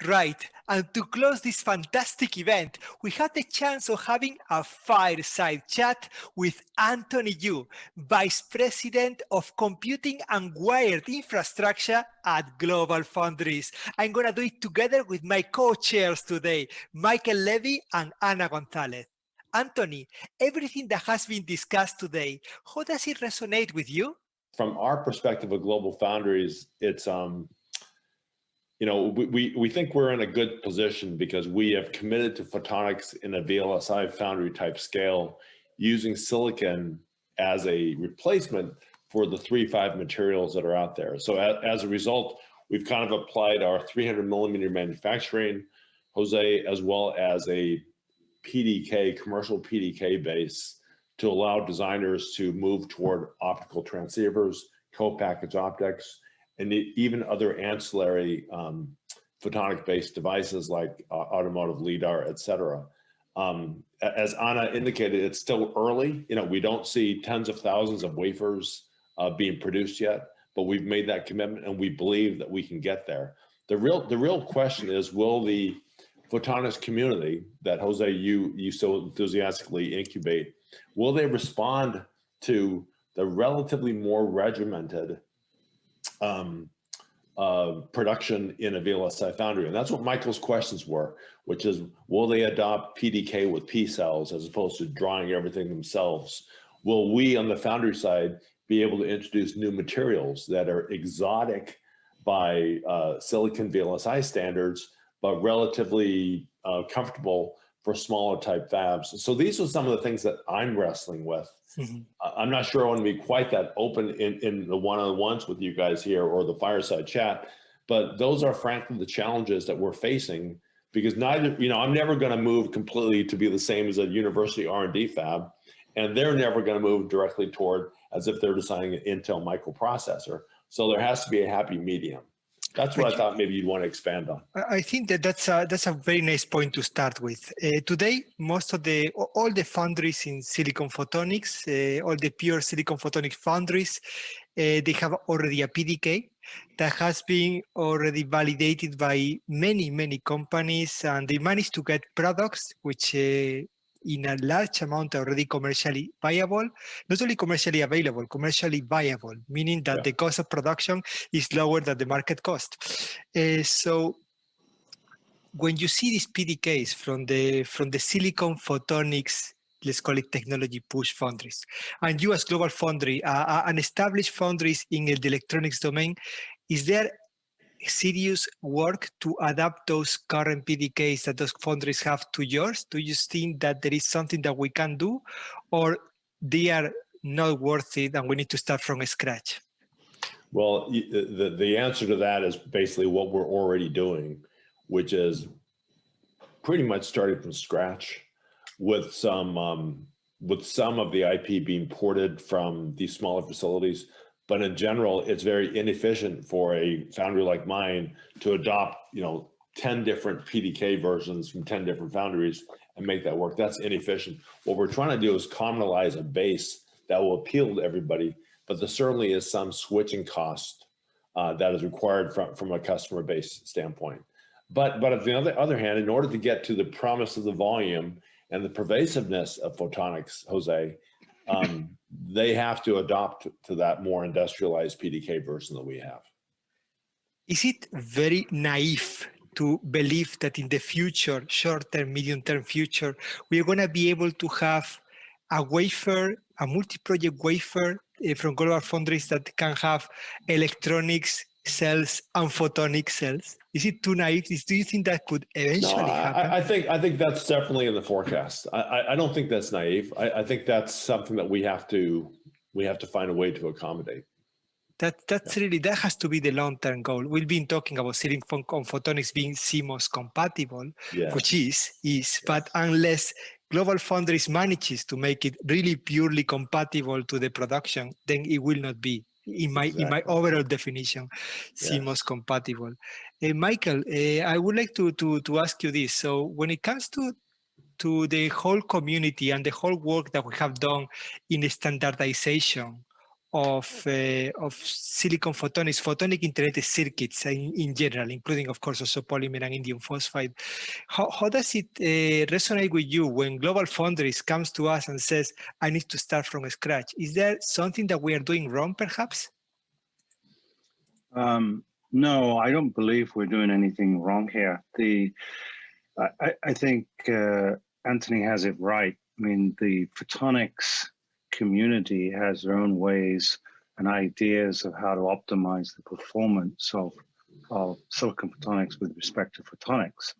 Right, and to close this fantastic event, we had the chance of having a fireside chat with Anthony Yu, Vice President of Computing and Wired Infrastructure at Global Foundries. I'm going to do it together with my co-chairs today, Michael Levy and Ana Gonzalez. Anthony, everything that has been discussed today, how does it resonate with you? From our perspective of Global Foundries, it's we think we're in a good position because we have committed to photonics in a VLSI foundry type scale using silicon as a replacement for the 3-5 materials that are out there. So as a result, we've kind of applied our 300 millimeter manufacturing, Jose, as well as a PDK, commercial PDK base to allow designers to move toward optical transceivers, co-packaged optics, and even other ancillary photonic-based devices like automotive LIDAR, et cetera. As Ana indicated, it's still early. We don't see tens of thousands of wafers being produced yet, but we've made that commitment and we believe that we can get there. The real question is, will the photonics community that Jose, you so enthusiastically incubate, will they respond to the relatively more regimented production in a VLSI foundry? And that's what Michael's questions were, which is, will they adopt PDK with P cells as opposed to drawing everything themselves? Will we on the foundry side be able to introduce new materials that are exotic by silicon VLSI standards, but relatively comfortable for smaller type fabs? So these are some of the things that I'm wrestling with. I'm not sure I want to be quite that open in the one-on-ones with you guys here or the fireside chat, but those are frankly the challenges that we're facing, because neither, I'm never going to move completely to be the same as a university R&D fab, and they're never going to move directly toward as if they're designing an Intel microprocessor. So there has to be a happy medium. That's what I thought maybe you'd want to expand on. I think that's a very nice point to start with. Today, all the foundries in silicon photonics, all the pure silicon photonics foundries, they have already a PDK that has been already validated by many companies, and they managed to get products which in a large amount already commercially viable, not only commercially available, commercially viable, meaning that the cost of production is lower than the market cost. So when you see these PDKs from the silicon photonics, let's call it technology push foundries, and you as Global Foundry, an established foundries in the electronics domain, is there serious work to adapt those current PDKs that those foundries have to yours? Do you think that there is something that we can do, or they are not worth it and we need to start from scratch? Well, the answer to that is basically what we're already doing, which is pretty much starting from scratch with some of the IP being ported from these smaller facilities. But in general, it's very inefficient for a foundry like mine to adopt, 10 different PDK versions from 10 different foundries and make that work. That's inefficient. What we're trying to do is commonalize a base that will appeal to everybody, but there certainly is some switching cost that is required from a customer base standpoint. But on the other hand, in order to get to the promise of the volume and the pervasiveness of photonics, Jose, they have to adopt to that more industrialized PDK version that we have. Is it very naive to believe that in the future, short-term, medium-term future, we're going to be able to have a wafer, a multi-project wafer from Global Foundries that can have electronics cells and photonic cells? Is it too naive? Do you think that could eventually happen? I think that's definitely in the forecast. I don't think that's naive. I think that's something that we have to find a way to accommodate. That has to be the long-term goal. We've been talking about silicon photonics being CMOS compatible, which is, but unless Global Foundries manages to make it really purely compatible to the production, then it will not be, in my overall definition, CMOS compatible. Michael, I would like to ask you this. So when it comes to the whole community and the whole work that we have done in the standardization of silicon photonics, photonic integrated circuits in general, including, of course, also polymer and indium phosphide. How does it resonate with you when Global Foundries comes to us and says, I need to start from scratch? Is there something that we are doing wrong, perhaps? No, I don't believe we're doing anything wrong here. I think Anthony has it right. I mean, the photonics community has their own ways and ideas of how to optimize the performance of silicon photonics with respect to photonics.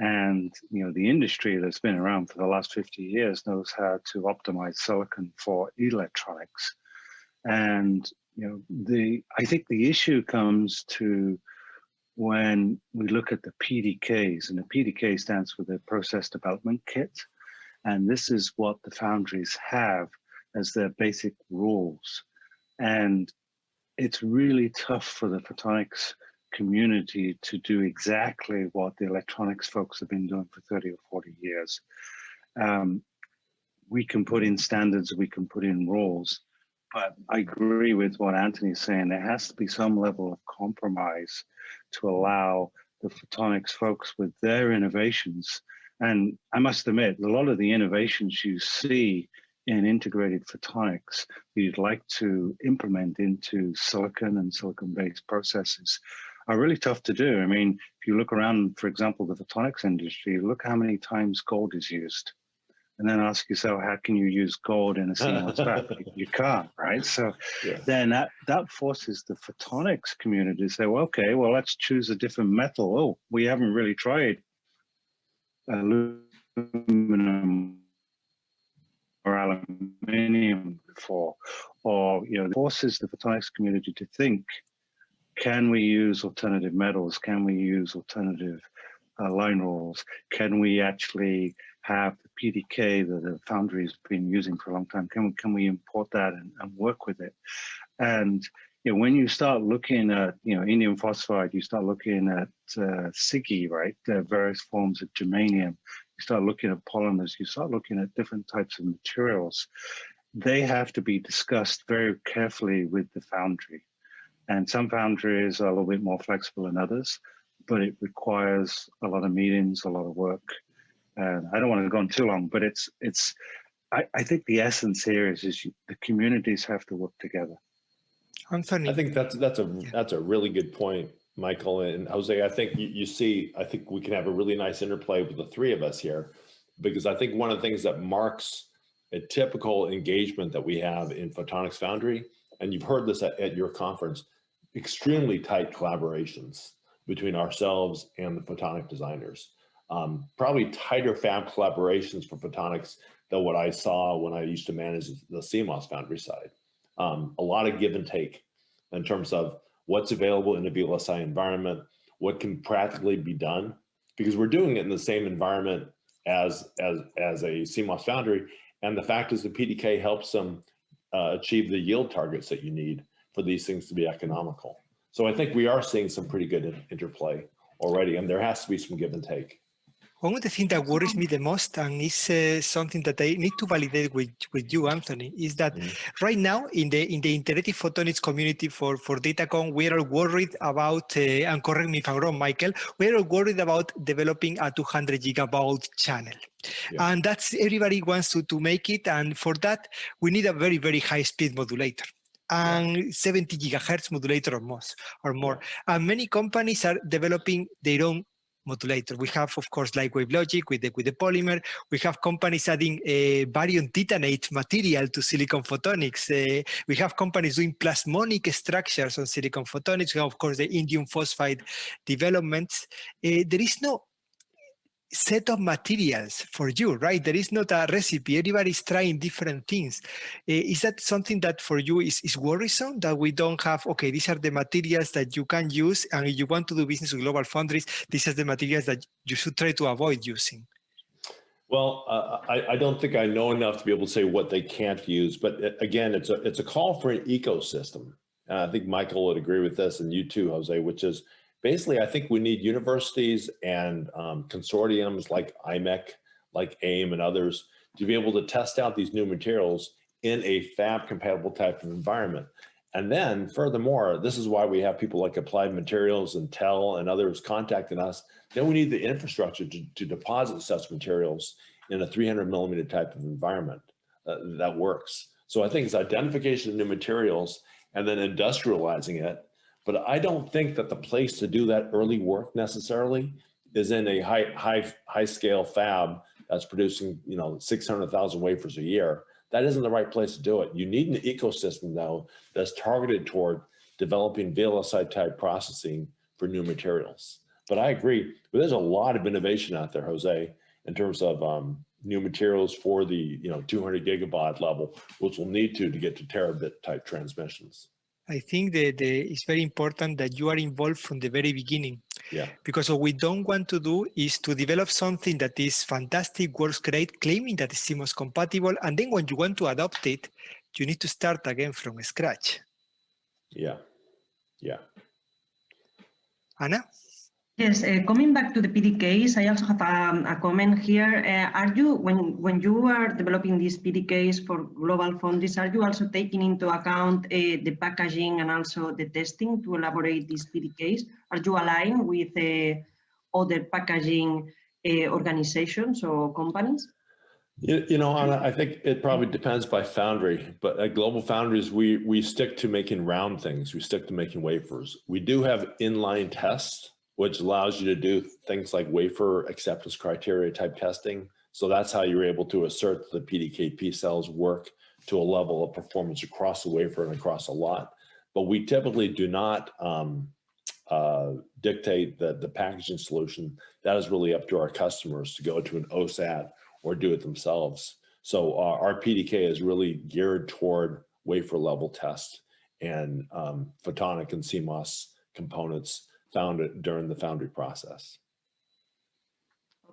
And, you know, the industry that's been around for the last 50 years knows how to optimize silicon for electronics. And, you know, I think the issue comes to when we look at the PDKs, and the PDK stands for the Process Development Kit. And this is what the foundries have as their basic rules. And it's really tough for the photonics community to do exactly what the electronics folks have been doing for 30 or 40 years. We can put in standards, we can put in rules, but I agree with what Anthony's saying. There has to be some level of compromise to allow the photonics folks with their innovations. And I must admit, a lot of the innovations you see in integrated photonics that you'd like to implement into silicon and silicon-based processes are really tough to do. I mean, if you look around, for example, the photonics industry, look how many times gold is used. And then ask yourself, how can you use gold in a CMOS fab? You can't, right? So yeah. Then that forces the photonics community to say, well, okay, well, let's choose a different metal. Oh, we haven't really tried aluminum or aluminium before. Or, you know, it forces the photonics community to think, can we use alternative metals? Can we use alternative line rolls? Can we actually have the PDK that the Foundries been using for a long time? Can we import that and work with it? And you know, when you start looking at, you know, indium phosphide, you start looking at SiGe, right? Various forms of germanium. You start looking at polymers. You start looking at different types of materials. They have to be discussed very carefully with the foundry. And some foundries are a little bit more flexible than others, but it requires a lot of meetings, a lot of work. And I don't want to go on too long, but I think the essence here is the communities have to work together. Anthony. I think that's a really good point, Michael and Jose. I think I think we can have a really nice interplay with the three of us here, because I think one of the things that marks a typical engagement that we have in Photonics Foundry, and you've heard this at your conference, extremely tight collaborations between ourselves and the photonic designers. Probably tighter fab collaborations for photonics than what I saw when I used to manage the CMOS foundry side. A lot of give and take in terms of what's available in the VLSI environment, what can practically be done, because we're doing it in the same environment as a CMOS foundry. And the fact is the PDK helps them achieve the yield targets that you need for these things to be economical. So I think we are seeing some pretty good interplay already, and there has to be some give and take. One of the things that worries me the most, and is something that I need to validate with you, Anthony, is that right now in the integrated photonics community for Datacom, we are all worried about, and correct me if I'm wrong, Michael, we're all worried about developing a 200 gigabaud channel. Yeah. And that's everybody wants to make it. And for that, we need a very, very high speed modulator. And 70 gigahertz modulator or more. Yeah. And many companies are developing their own modulator. We have, of course, Lightwave Logic with the polymer. We have companies adding barium titanate material to silicon photonics. We have companies doing plasmonic structures on silicon photonics. We have, of course, the indium phosphide developments. There is no set of materials for you, right? There is not a recipe. Everybody's trying different things. Is that something that for you is worrisome, that we don't have, okay, these are the materials that you can use, and if you want to do business with Global Foundries, these are the materials that you should try to avoid using? Well, I don't think I know enough to be able to say what they can't use, but again, it's a call for an ecosystem. And I think Michael would agree with this, and you too, Jose, which is, basically, I think we need universities and consortiums like IMEC, like AIM and others to be able to test out these new materials in a fab compatible type of environment. And then furthermore, this is why we have people like Applied Materials and TEL and others contacting us. Then we need the infrastructure to deposit such materials in a 300 millimeter type of environment that works. So I think it's identification of new materials and then industrializing it. But I don't think that the place to do that early work necessarily is in a high scale fab that's producing 600,000 wafers a year. That isn't the right place to do it. You need an ecosystem though that's targeted toward developing VLSI type processing for new materials. But I agree, but there's a lot of innovation out there, Jose, in terms of new materials for the 200 gigabaud level, which we'll need to get to terabit type transmissions. I think that it's very important that you are involved from the very beginning. Yeah. Because what we don't want to do is to develop something that is fantastic, works great, claiming that it's CMOS compatible, and then when you want to adopt it, you need to start again from scratch. Yeah. Yeah. Anna? Yes, coming back to the PDKs, I also have a comment here. Are you, when you are developing these PDKs for global foundries, are you also taking into account the packaging and also the testing to elaborate these PDKs? Are you aligned with other packaging organizations or companies? Anna, I think it probably depends by foundry, but at Global Foundries, we stick to making round things. We stick to making wafers. We do have inline tests, which allows you to do things like wafer acceptance criteria type testing. So that's how you're able to assert the PDK-P cells work to a level of performance across the wafer and across a lot. But we typically do not dictate the packaging solution. That is really up to our customers to go to an OSAT or do it themselves. So our PDK is really geared toward wafer level test and photonic and CMOS components found during the foundry process.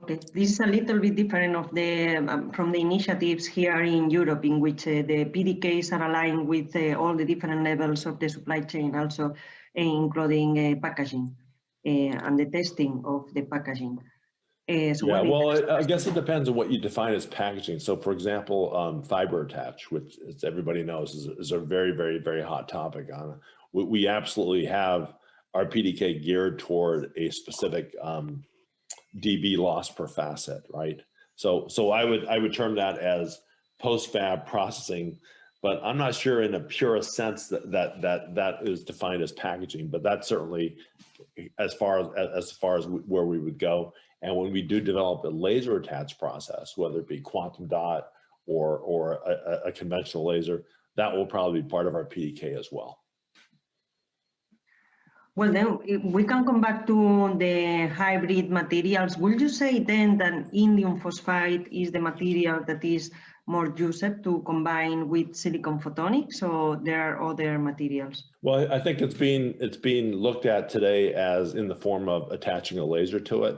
Okay, this is a little bit different of the from the initiatives here in Europe, in which the PDKs are aligned with all the different levels of the supply chain, also including packaging and the testing of the packaging. I guess it depends on what you define as packaging. So, for example, fiber attach, which as everybody knows is a very, very, very hot topic. We absolutely have our PDK geared toward a specific dB loss per facet, right? So I would term that as post-fab processing, but I'm not sure in a purest sense that is defined as packaging. But that's certainly as far as where we would go. And when we do develop a laser attach process, whether it be quantum dot or a conventional laser, that will probably be part of our PDK as well. Well, then we can come back to the hybrid materials. Will you say then that indium phosphide is the material that is more used to combine with silicon photonics, or there are other materials? Well, I think it's being looked at today as in the form of attaching a laser to it,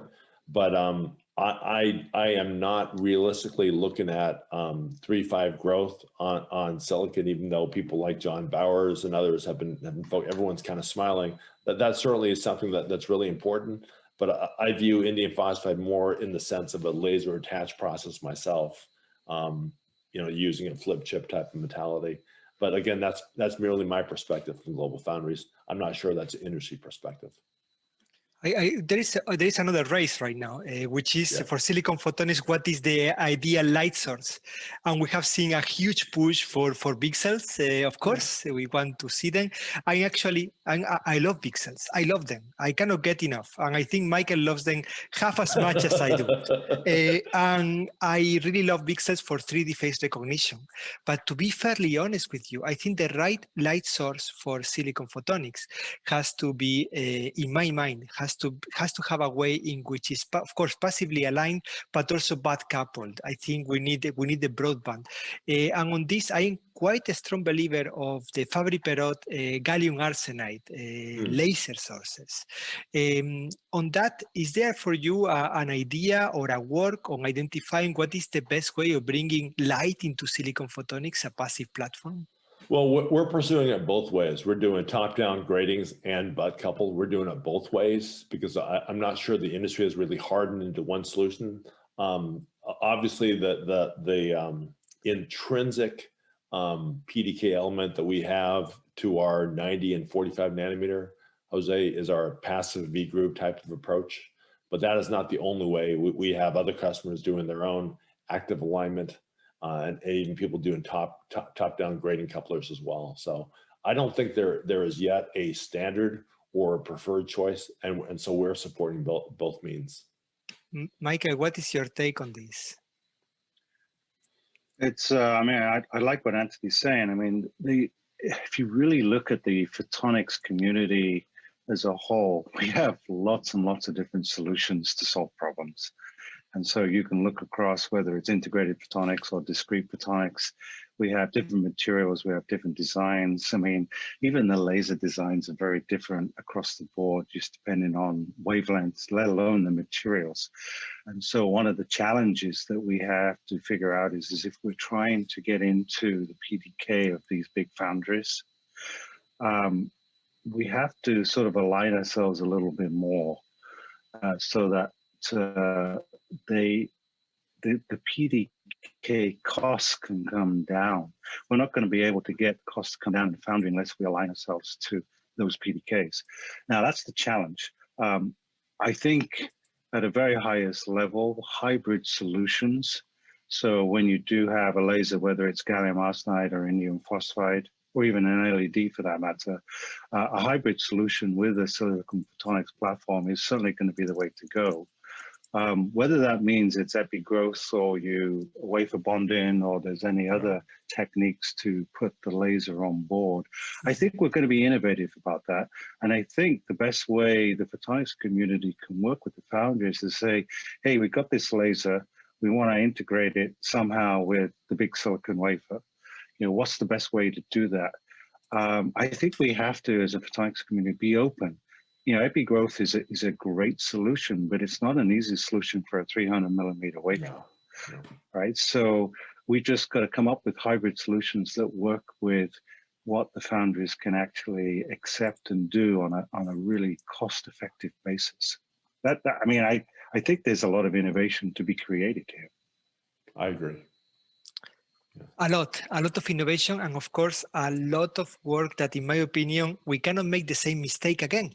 but I am not realistically looking at 3.5 growth on silicon, even though people like John Bowers and others have been everyone's kind of smiling. That certainly is something that's really important. But I view indium phosphide more in the sense of a laser attach process myself, using a flip chip type of mentality. But again, that's merely my perspective from Global Foundries. I'm not sure that's an industry perspective. There is another race right now, which is for silicon photonics. What is the ideal light source? And we have seen a huge push for pixels. Of course, we want to see them. I love pixels. I love them. I cannot get enough. And I think Michael loves them half as much as I do. And I really love pixels for 3D face recognition. But to be fairly honest with you, I think the right light source for silicon photonics has to be, in my mind, has to have a way in which is, of course, passively aligned, but also bad coupled. I think we need the broadband. And on this, I am quite a strong believer of the Fabry-Perot gallium arsenide laser sources. On that, is there for you an idea or a work on identifying what is the best way of bringing light into silicon photonics, a passive platform? Well, we're pursuing it both ways. We're doing top-down gratings and butt coupled. We're doing it both ways because I'm not sure the industry has really hardened into one solution. Obviously, the intrinsic PDK element that we have to our 90 and 45 nanometer, Jose, is our passive V groove type of approach. But that is not the only way. We have other customers doing their own active alignment, and even people doing top-down grading couplers as well. So I don't think there is yet a standard or a preferred choice, and so we're supporting both means. Michael, what is your take on this? It's, I mean, I like what Anthony's saying. I mean, if you really look at the photonics community as a whole, we have lots and lots of different solutions to solve problems. And so you can look across whether it's integrated photonics or discrete photonics. We have different materials, we have different designs. I mean, even the laser designs are very different across the board, just depending on wavelengths, let alone the materials. And so one of the challenges that we have to figure out is if we're trying to get into the PDK of these big foundries, we have to sort of align ourselves a little bit more so that the PDK costs can come down. We're not going to be able to get costs to come down in the foundry unless we align ourselves to those PDKs. Now, that's the challenge. I think at a very highest level, hybrid solutions. So when you do have a laser, whether it's gallium arsenide or indium phosphide, or even an LED for that matter, a hybrid solution with a silicon photonics platform is certainly going to be the way to go. Whether that means it's epi growth or you wafer bonding or there's any other techniques to put the laser on board, I think we're going to be innovative about that. And I think the best way the photonics community can work with the foundries is to say, hey, we got this laser, we want to integrate it somehow with the big silicon wafer. You know, what's the best way to do that? I think we have to, as a photonics community, be open. You know, epi growth is a great solution, but it's not an easy solution for a 300 millimeter wafer, right? So we just got to come up with hybrid solutions that work with what the foundries can actually accept and do on a really cost-effective basis. I mean, I think there's a lot of innovation to be created here. I agree. A lot of innovation, and of course, a lot of work that, in my opinion, we cannot make the same mistake again.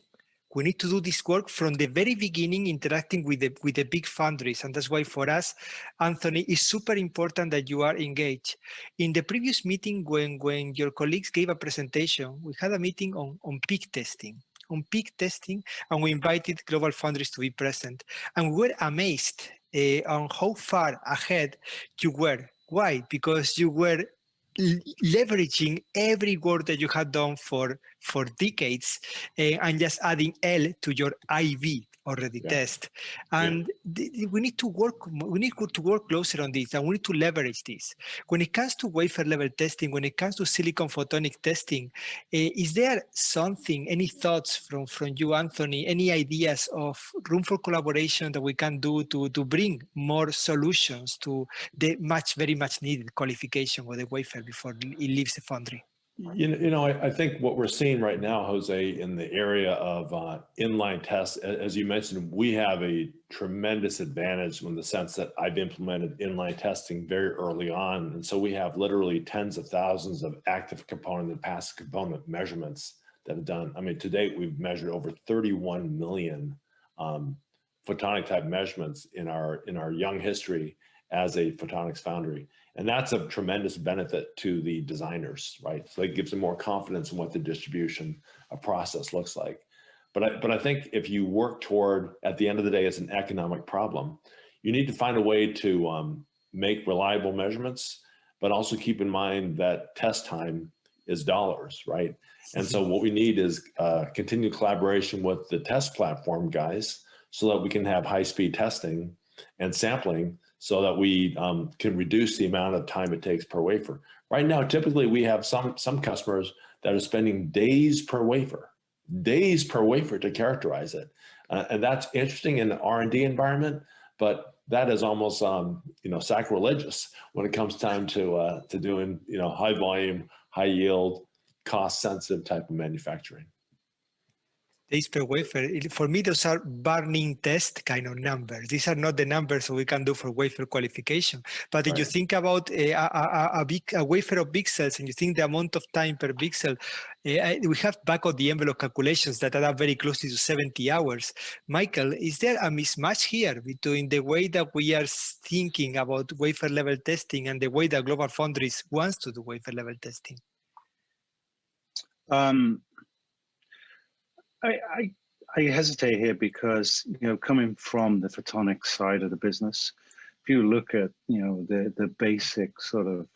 We need to do this work from the very beginning, interacting with the big foundries. And that's why for us, Anthony, it's super important that you are engaged. In the previous meeting, when your colleagues gave a presentation, we had a meeting on peak testing. And we invited global foundries to be present. And we were amazed on how far ahead you were. Why? Because you were leveraging every work that you had done for decades and just adding L to your IV already test. And we need to work closer on this, and we need to leverage this. When it comes to wafer level testing, when it comes to silicon photonic testing, is there something, any thoughts from you, Anthony, any ideas of room for collaboration that we can do to bring more solutions to the very much needed qualification of the wafer before it leaves the foundry? You know, I think what we're seeing right now, Jose, in the area of inline tests, as you mentioned, we have a tremendous advantage in the sense that I've implemented inline testing very early on. And so we have literally tens of thousands of active component and passive component measurements that have done. I mean, to date, we've measured over 31 million photonic type measurements in our young history as a photonics foundry. And that's of tremendous benefit to the designers, right? So it gives them more confidence in what the distribution process looks like. But I think if you work toward, at the end of the day, it's an economic problem. You need to find a way to make reliable measurements, but also keep in mind that test time is dollars, right? And so what we need is continued collaboration with the test platform guys so that we can have high-speed testing and sampling so that we can reduce the amount of time it takes per wafer. Right now, typically we have some customers that are spending days per wafer to characterize it. And that's interesting in the R&D environment, but that is almost sacrilegious when it comes time to doing high volume, high yield, cost sensitive type of manufacturing. days per wafer. For me, those are burning test kind of numbers. These are not the numbers we can do for wafer qualification. But if you think about a wafer of pixels and you think the amount of time per pixel, we have back of the envelope calculations that are very close to 70 hours. Michael, is there a mismatch here between the way that we are thinking about wafer level testing and the way that Global Foundries wants to do wafer level testing? I hesitate here because, you know, coming from the photonics side of the business, if you look at, you know, the basic sort of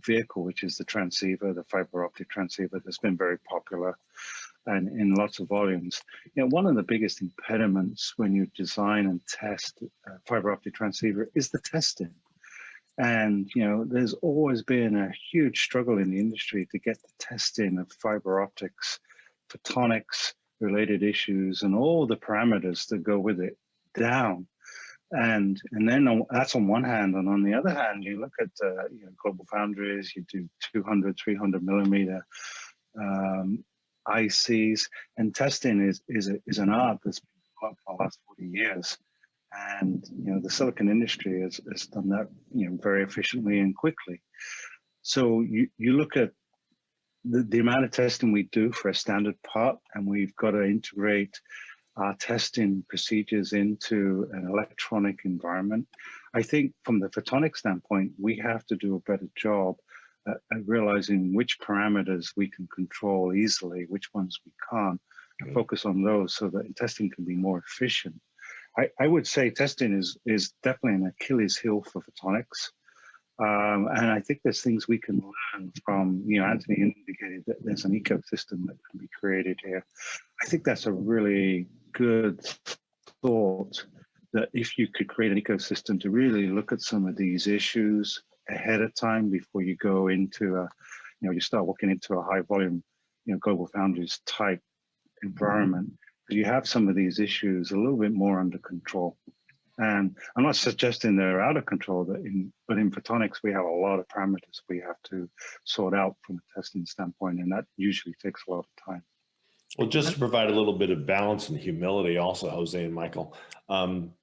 vehicle, which is the transceiver, the fiber optic transceiver that's been very popular and in lots of volumes, you know, one of the biggest impediments when you design and test fiber optic transceiver is the testing. And, you know, there's always been a huge struggle in the industry to get the testing of fiber optics, photonics, related issues and all the parameters that go with it down. And then that's on one hand. And on the other hand, you look at you know, Global Foundries, you do 200, 300 millimeter ICs, and testing is an art that's been developed for the last 40 years. And, you know, the silicon industry has done that, you know, very efficiently and quickly. So you look at the amount of testing we do for a standard part, and we've got to integrate our testing procedures into an electronic environment. I think from the photonics standpoint, we have to do a better job at realizing which parameters we can control easily, which ones we can't, and focus on those so that testing can be more efficient. I would say testing is definitely an Achilles heel for photonics. And I think there's things we can learn from, you know, Anthony indicated that there's an ecosystem that can be created here. I think that's a really good thought, that if you could create an ecosystem to really look at some of these issues ahead of time before you go into a, you know, you start walking into a high volume, you know, Global Foundries type environment, you have some of these issues a little bit more under control. And I'm not suggesting they're out of control, but in photonics, we have a lot of parameters we have to sort out from a testing standpoint, and that usually takes a lot of time. Well, just to provide a little bit of balance and humility also, Jose and Michael, on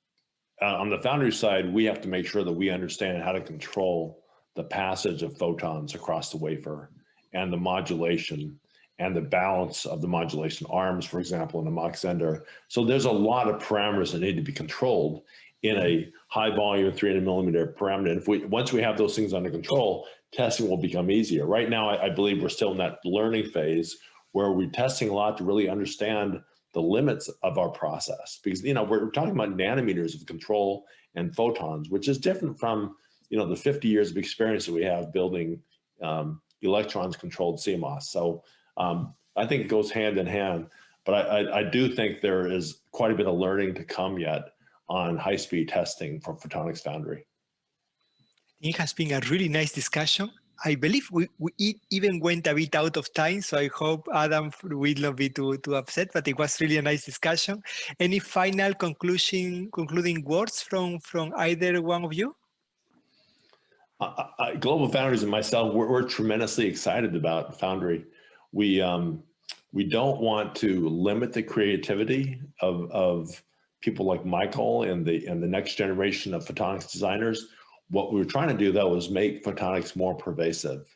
the Foundry side, we have to make sure that we understand how to control the passage of photons across the wafer and the modulation and the balance of the modulation arms, for example, in the Mach Zehnder. So there's a lot of parameters that need to be controlled in a high volume 300 millimeter parameter. And if once we have those things under control, testing will become easier. Right now, I believe we're still in that learning phase where we're testing a lot to really understand the limits of our process, because, you know, we're talking about nanometers of control and photons, which is different from, you know, the 50 years of experience that we have building electrons controlled CMOS. So I think it goes hand in hand, but I do think there is quite a bit of learning to come yet on high-speed testing from Photonics Foundry. It has been a really nice discussion. I believe we even went a bit out of time, so I hope Adam will not be too upset, but it was really a nice discussion. Any final concluding words from either one of you? Global Foundries and myself, we're tremendously excited about Foundry. We don't want to limit the creativity of people like Michael and the next generation of photonics designers. What we were trying to do, though, is make photonics more pervasive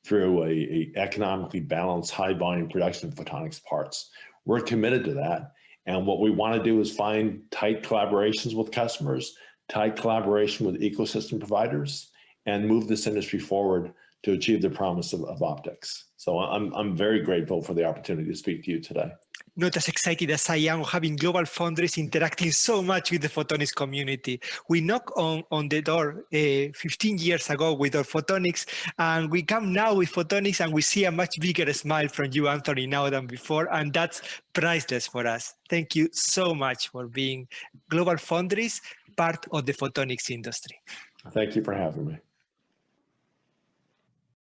through a economically balanced, high-volume production of photonics parts. We're committed to that, and what we want to do is find tight collaborations with customers, tight collaboration with ecosystem providers, and move this industry forward to achieve the promise of optics. So I'm very grateful for the opportunity to speak to you today. Not as excited as I am having Global Foundries interacting so much with the photonics community. We knocked on the door 15 years ago with our photonics, and we come now with photonics and we see a much bigger smile from you, Anthony, now than before, and that's priceless for us. Thank you so much for being Global Foundries, part of the photonics industry. Thank you for having me.